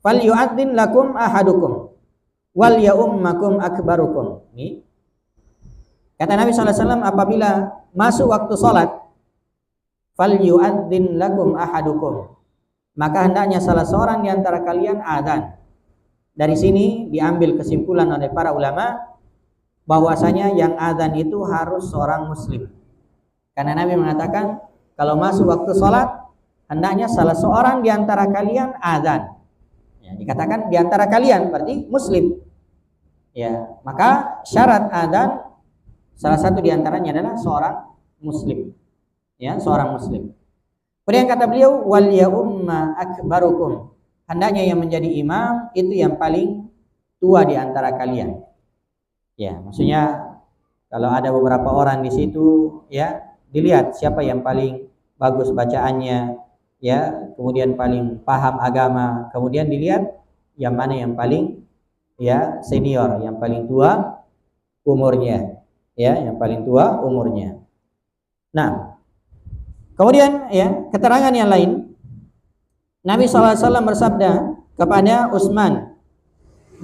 falyu'adzin lakum ahadukum wal ya'ummakum akbarukum." Ini kata Nabi sallallahu alaihi wasallam, apabila masuk waktu salat, falyu'adzin lakum ahadukum, maka hendaknya salah seorang di antara kalian azan. Dari sini diambil kesimpulan oleh para ulama bahwasanya yang azan itu harus seorang muslim. Karena Nabi mengatakan kalau masuk waktu salat hendaknya salah seorang di antara kalian azan. Ya, dikatakan di antara kalian berarti muslim. Ya, maka syarat azan salah satu di antaranya adalah seorang muslim. Ya, seorang muslim. Kemudian kata beliau, wal ya umma akbarukum, hendaknya yang menjadi imam itu yang paling tua di antara kalian. Ya, maksudnya kalau ada beberapa orang di situ, ya, dilihat siapa yang paling bagus bacaannya, ya, kemudian paling paham agama, kemudian dilihat yang mana yang paling, ya, senior, yang paling tua umurnya. Ya, yang paling tua umurnya. Nah, kemudian ya, keterangan yang lain, Nabi SAW bersabda kepada Utsman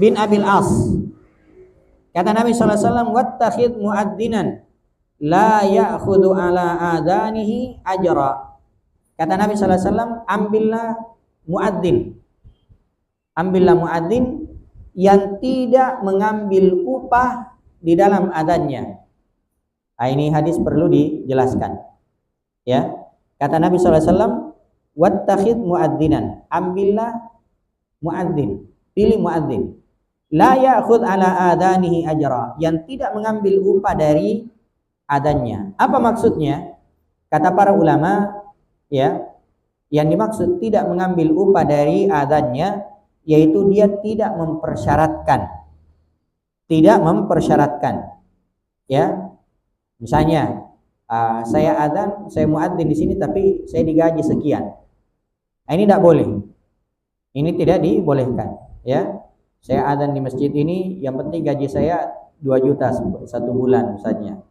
bin Abil As. Kata Nabi SAW, "Wattakhid mu'adzinan la ya'khudhu ala adanihi ajra." Kata Nabi SAW, ambillah muadzin yang tidak mengambil upah di dalam adanya. Nah, ini hadis perlu dijelaskan. Ya, kata Nabi SAW, wattakhid muadzinan, ambillah muadzin, pilih muadzin, la ya'khudh ala adanihi ajra, yang tidak mengambil upah dari adanya. Apa maksudnya? Kata para ulama, ya, yang dimaksud tidak mengambil upah dari adanya, yaitu dia tidak mempersyaratkan, ya. Misalnya, saya adzan, saya muadzin di sini, tapi saya digaji sekian. Nah, ini tidak boleh. Ini tidak dibolehkan, ya. Saya adzan di masjid ini, yang penting gaji saya 2 juta satu bulan misalnya,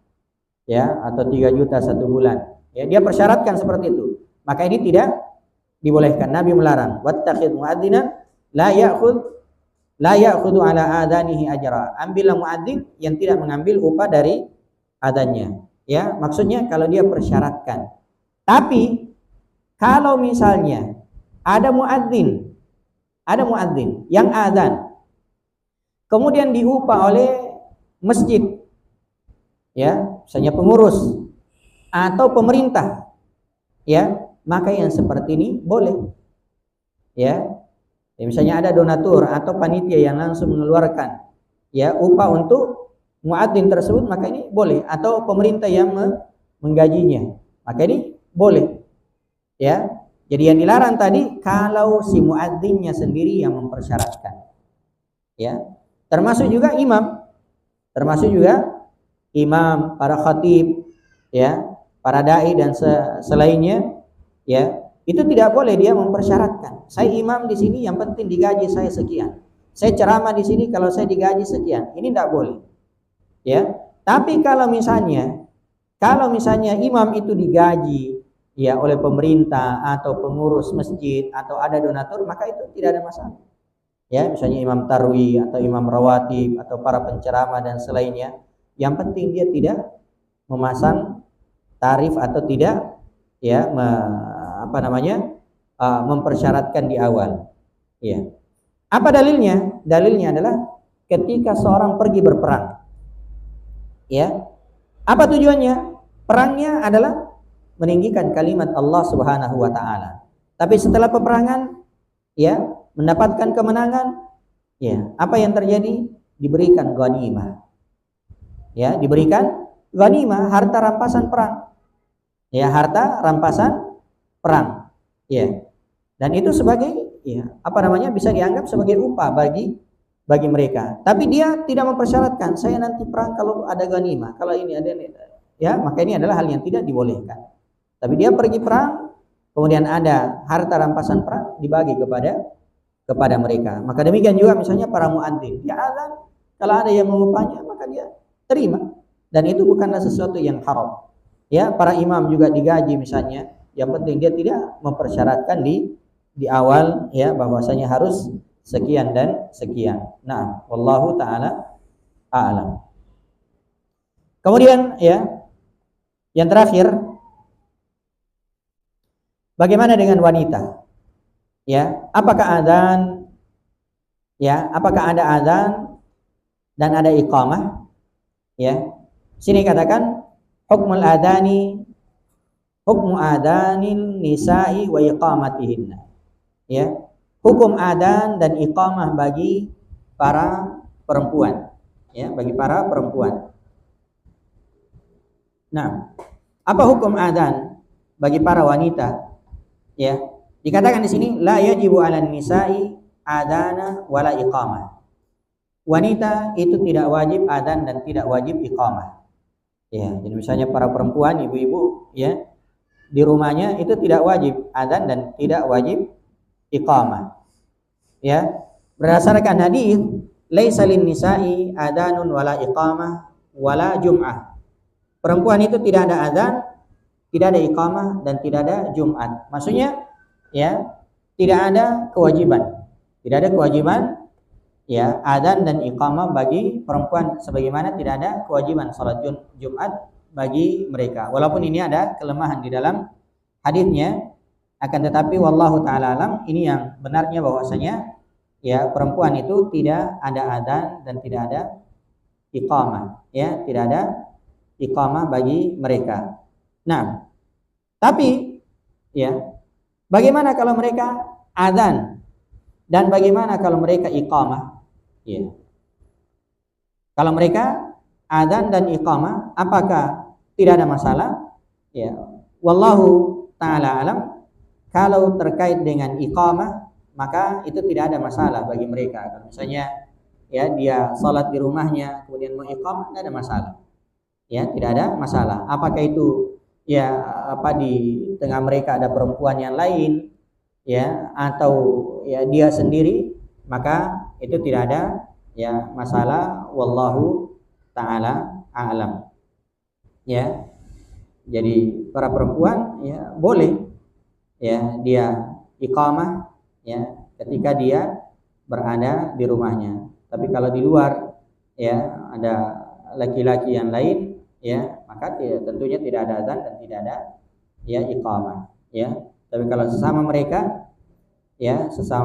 ya, atau 3 juta satu bulan. Ya, dia persyaratkan seperti itu. Maka ini tidak dibolehkan. Nabi melarang. Wattakhidh muadzinan la ya'khudhu ala adanihi ajra. Ambillah muadzin yang tidak mengambil upah dari adanya. Ya, maksudnya kalau dia persyaratkan. Tapi kalau misalnya ada muadzin yang adzan, kemudian diupah oleh masjid, ya, misalnya pengurus atau pemerintah, ya, maka yang seperti ini boleh. Ya, misalnya ada donatur atau panitia yang langsung mengeluarkan, ya, upah untuk muadzin tersebut, maka ini boleh. Atau pemerintah yang menggajinya, maka ini boleh. Ya, jadi yang dilarang tadi kalau si muadzinnya sendiri yang mempersyaratkan. Ya, termasuk juga imam, para khatib, ya, para dai dan selainnya, ya, itu tidak boleh dia mempersyaratkan. Saya imam di sini, yang penting digaji saya sekian. Saya ceramah di sini, kalau saya digaji sekian. Ini tidak boleh. Ya, tapi kalau misalnya imam itu digaji, ya, oleh pemerintah atau pengurus masjid atau ada donatur, maka itu tidak ada masalah. Ya, misalnya imam tarwih atau imam rawatib atau para penceramah dan selainnya, yang penting dia tidak memasang tarif atau tidak, ya, mempersyaratkan di awal. Ya. Apa dalilnya? Dalilnya adalah ketika seorang pergi berperang. Ya. Apa tujuannya? Perangnya adalah meninggikan kalimat Allah Subhanahu wa taala. Tapi setelah peperangan, ya, mendapatkan kemenangan, ya, apa yang terjadi? Diberikan ghanimah. Ya, diberikan ghanimah, harta rampasan perang. Ya, harta rampasan perang. Ya. Dan itu sebagai, ya, bisa dianggap sebagai upah bagi mereka. Tapi dia tidak mempersyaratkan, saya nanti perang kalau ada ghanimah, kalau ini ada, ya, maka ini adalah hal yang tidak dibolehkan. Tapi dia pergi perang, kemudian ada harta rampasan perang dibagi kepada mereka. Maka demikian juga misalnya para muadzin, dia azan, kalau ada yang mengupahnya maka dia terima, dan itu bukanlah sesuatu yang haram. Ya, para imam juga digaji misalnya, yang penting dia tidak mempersyaratkan di awal, ya, bahwasanya harus sekian dan sekian. Nah, wallahu taala a'lam. Kemudian, ya, yang terakhir, bagaimana dengan wanita? Ya, apakah adzan? Ya, apakah ada adzan dan ada iqamah? Ya. Sini katakan hukmu adanil nisa'i wa iqamatihinna. Ya. Hukum adzan dan iqamah bagi para perempuan, ya, bagi para perempuan. Nah, apa hukum adzan bagi para wanita? Ya, dikatakan di sini la yajibu 'alan nisa'i adzana wala iqamah. Wanita itu tidak wajib adzan dan tidak wajib iqamah. Ya, jadi misalnya para perempuan, ibu-ibu, ya, di rumahnya itu tidak wajib adzan dan tidak wajib iqamah. Ya, berdasarkan hadis laisa lin nisa'i adanun wala iqamah wala jum'ah. perempuan itu tidak ada azan, tidak ada iqamah, dan tidak ada Jumat. Maksudnya ya tidak ada kewajiban, tidak ada kewajiban ya azan dan iqamah bagi perempuan, sebagaimana tidak ada kewajiban salat Jumat bagi mereka. Walaupun ini ada kelemahan di dalam hadisnya, akan tetapi wallahu taala alam, ini yang benarnya bahwasanya ya perempuan itu tidak ada azan dan tidak ada iqamah, ya tidak ada iqamah bagi mereka. Nah, tapi ya bagaimana kalau mereka azan dan bagaimana kalau mereka iqamah? Ya. Kalau mereka azan dan iqamah, apakah tidak ada masalah? Ya, wallahu taala alam. Kalau terkait dengan iqamah, maka itu tidak ada masalah bagi mereka. Kalau misalnya ya dia salat di rumahnya kemudian mau iqamah, tidak ada masalah. Ya, tidak ada masalah. Apakah itu ya apa di tengah mereka ada perempuan yang lain ya atau ya dia sendiri, maka itu tidak ada ya masalah, wallahu taala a'lam. Ya. Jadi para perempuan ya boleh ya dia iqamah ya ketika dia berada di rumahnya. Tapi kalau di luar ya ada laki-laki yang lain ya, maka tentunya tidak ada azan dan tidak ada ya iqamah ya. Tapi kalau sesama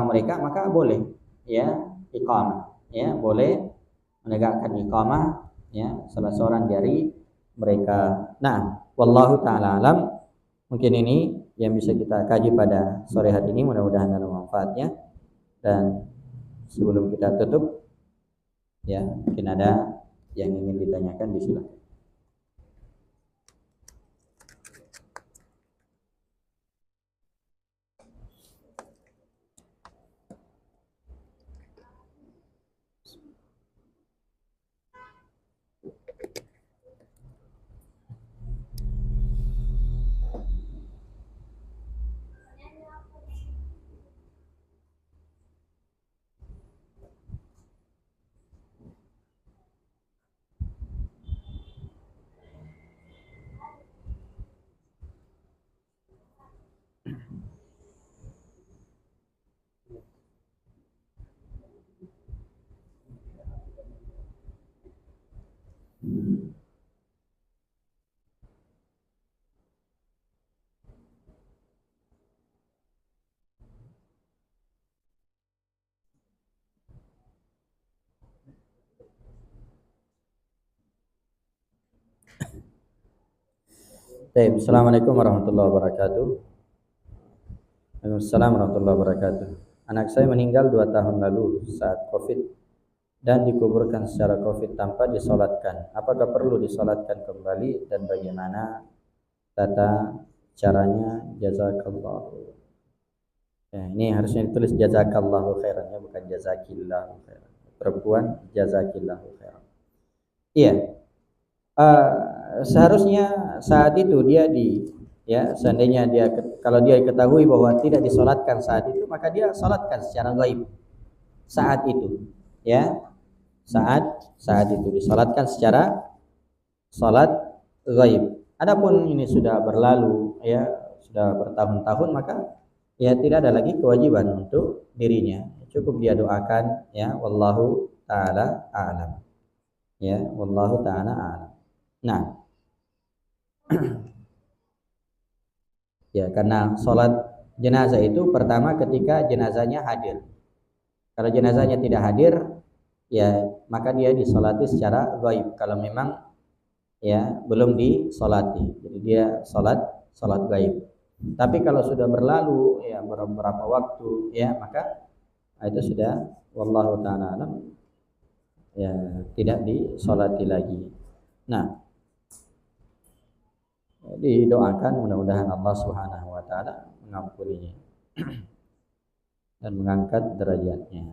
mereka maka boleh ya iqamah ya, boleh menegakkan iqamah ya salah seorang dari mereka. Nah, wallahu taala alam. Mungkin ini yang bisa kita kaji pada sore hari ini, mudah-mudahan ada manfaatnya. Dan sebelum kita tutup ya, mungkin ada yang ingin ditanyakan, disilakan. Baik, assalamualaikum warahmatullahi wabarakatuh. Waalaikumsalam warahmatullahi wabarakatuh. Anak saya meninggal 2 tahun lalu saat COVID dan dikuburkan secara COVID tanpa disolatkan. Apakah perlu disolatkan kembali dan bagaimana tata caranya? Jazakallahu. Ya, ini harusnya ditulis jazakallahu khairan ya, bukan jazakillahu khairan. Perempuan jazakillahu khairan. Iya. Seharusnya saat itu dia seandainya dia kalau dia ketahui bahwa tidak disolatkan saat itu, maka dia solatkan secara gaib saat itu ya, saat itu disolatkan secara solat gaib. Adapun ini sudah berlalu ya, sudah bertahun-tahun, maka ya tidak ada lagi kewajiban untuk dirinya, cukup dia doakan ya, wallahu taala a'lam ya, wallahu taala a'lam. Nah, ya karena sholat jenazah itu pertama ketika jenazahnya hadir. Kalau jenazahnya tidak hadir, ya maka dia disolati secara gaib. Kalau memang ya belum disolati, jadi dia sholat gaib. Tapi kalau sudah berlalu ya beberapa waktu, ya maka itu sudah wallahu ta'ala alam ya tidak disolati lagi. Nah, didoakan mudah-mudahan Allah Subhanahu wa taala mengampuninya dan mengangkat derajatnya.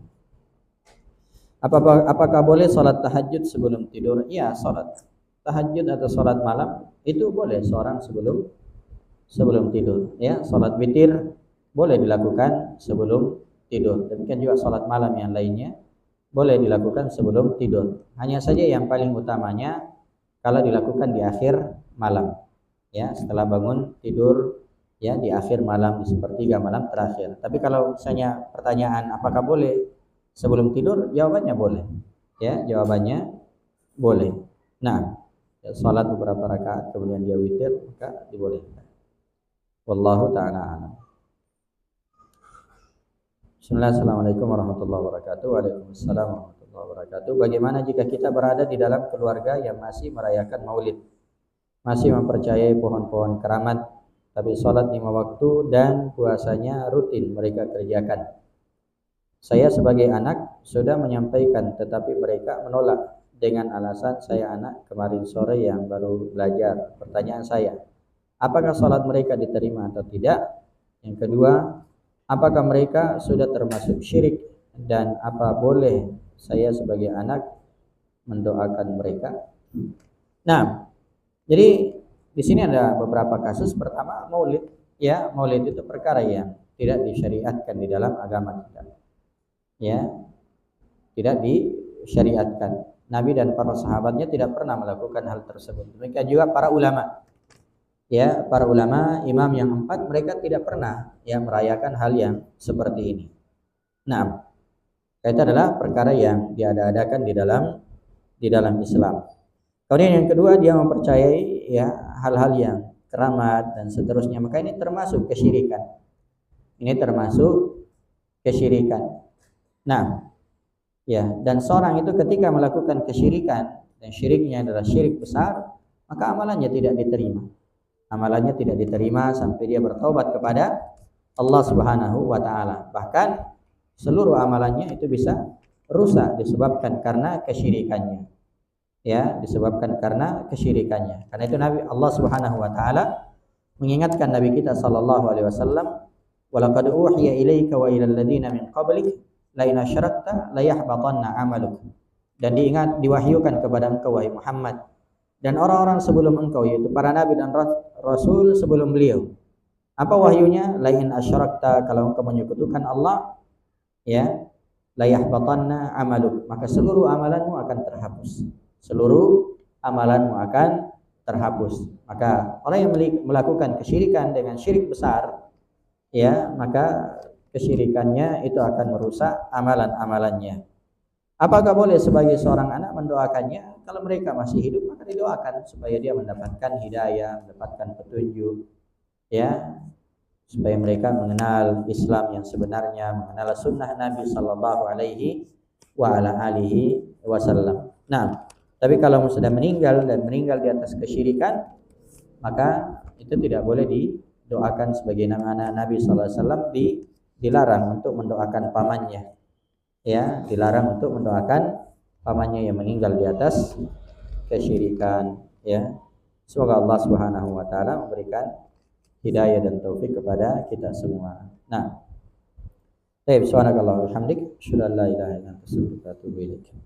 Apakah boleh salat tahajud sebelum tidur? Iya, salat tahajud atau salat malam itu boleh seorang sebelum tidur ya. Salat witir boleh dilakukan sebelum tidur. Demikian juga salat malam yang lainnya boleh dilakukan sebelum tidur. Hanya saja yang paling utamanya kalau dilakukan di akhir malam, ya, setelah bangun tidur, ya, di akhir malam, di sepertiga malam terakhir. Tapi kalau misalnya pertanyaan apakah boleh sebelum tidur, jawabannya boleh, ya, jawabannya boleh. Nah, ya, sholat beberapa rakaat kemudian dia witir, maka dibolehkan. Wallahu ta'ala a'lam. Bismillahirrahmanirrahim. Warahmatullahi wabarakatuh. Waalaikumsalam warahmatullahi wabarakatuh. Bagaimana jika kita berada di dalam keluarga yang masih merayakan Maulid, masih mempercayai pohon-pohon keramat, tapi sholat 5 waktu dan puasanya rutin mereka kerjakan? Saya sebagai anak sudah menyampaikan, tetapi mereka menolak dengan alasan saya anak kemarin sore yang baru belajar. Pertanyaan saya, apakah sholat mereka diterima atau tidak? Yang kedua, apakah mereka sudah termasuk syirik, dan apa boleh saya sebagai anak mendoakan mereka? Nah, jadi di sini ada beberapa kasus. Pertama, Maulid, ya, Maulid itu perkara yang tidak disyariatkan di dalam agama kita, ya, tidak disyariatkan. Nabi dan para sahabatnya tidak pernah melakukan hal tersebut. Demikian juga para ulama, ya, para ulama imam yang 4, mereka tidak pernah, ya, merayakan hal yang seperti ini. Nah, itu adalah perkara yang diada-adakan di dalam Islam. Kemudian yang kedua, dia mempercayai, ya, hal-hal yang keramat dan seterusnya, maka ini termasuk kesyirikan. Ini termasuk kesyirikan. Nah, ya, dan seorang itu ketika melakukan kesyirikan dan syiriknya adalah syirik besar, maka amalannya tidak diterima. Amalannya tidak diterima sampai dia bertaubat kepada Allah Subhanahu wa taala. Bahkan seluruh amalannya itu bisa rusak disebabkan karena kesyirikannya. Ya, disebabkan karena kesyirikannya. Karena itu Nabi Allah Subhanahu wa taala mengingatkan Nabi kita sallallahu alaihi wasallam, "Wa laqad uhiya ilaika wa ilal ladzina min qablik la in asyrakta la yahbatanna 'amaluk." Dan diwahyukan kepada engkau wahai Muhammad dan orang-orang sebelum engkau, yaitu para nabi dan rasul sebelum beliau. Apa wahyunya? La in asyrakta, kalau engkau menyekutukan Allah, ya, la yahbatanna 'amaluk, maka seluruh amalanmu akan terhapus. Seluruh amalanmu akan terhapus. Maka orang yang melakukan kesyirikan dengan syirik besar, ya, maka kesyirikannya itu akan merusak amalan-amalannya. Apakah boleh sebagai seorang anak mendoakannya? Kalau mereka masih hidup, maka didoakan supaya dia mendapatkan hidayah, mendapatkan petunjuk, ya, supaya mereka mengenal Islam yang sebenarnya, mengenal sunnah Nabi sallallahu alaihi wa ala alihi wasallam. Nah, tapi kalau sudah meninggal dan meninggal di atas kesyirikan, maka itu tidak boleh didoakan sebagai nama Nabi sallallahu alaihi wasallam, dilarang untuk mendoakan pamannya. Ya, dilarang untuk mendoakan pamannya yang meninggal di atas kesyirikan, ya. Semoga Allah Subhanahu wa taala memberikan hidayah dan taufik kepada kita semua. Nah, subhanakallahumma wa bihamdik, asyhadu an la ilaha illa anta, astaghfiruka wa atubu ilaik.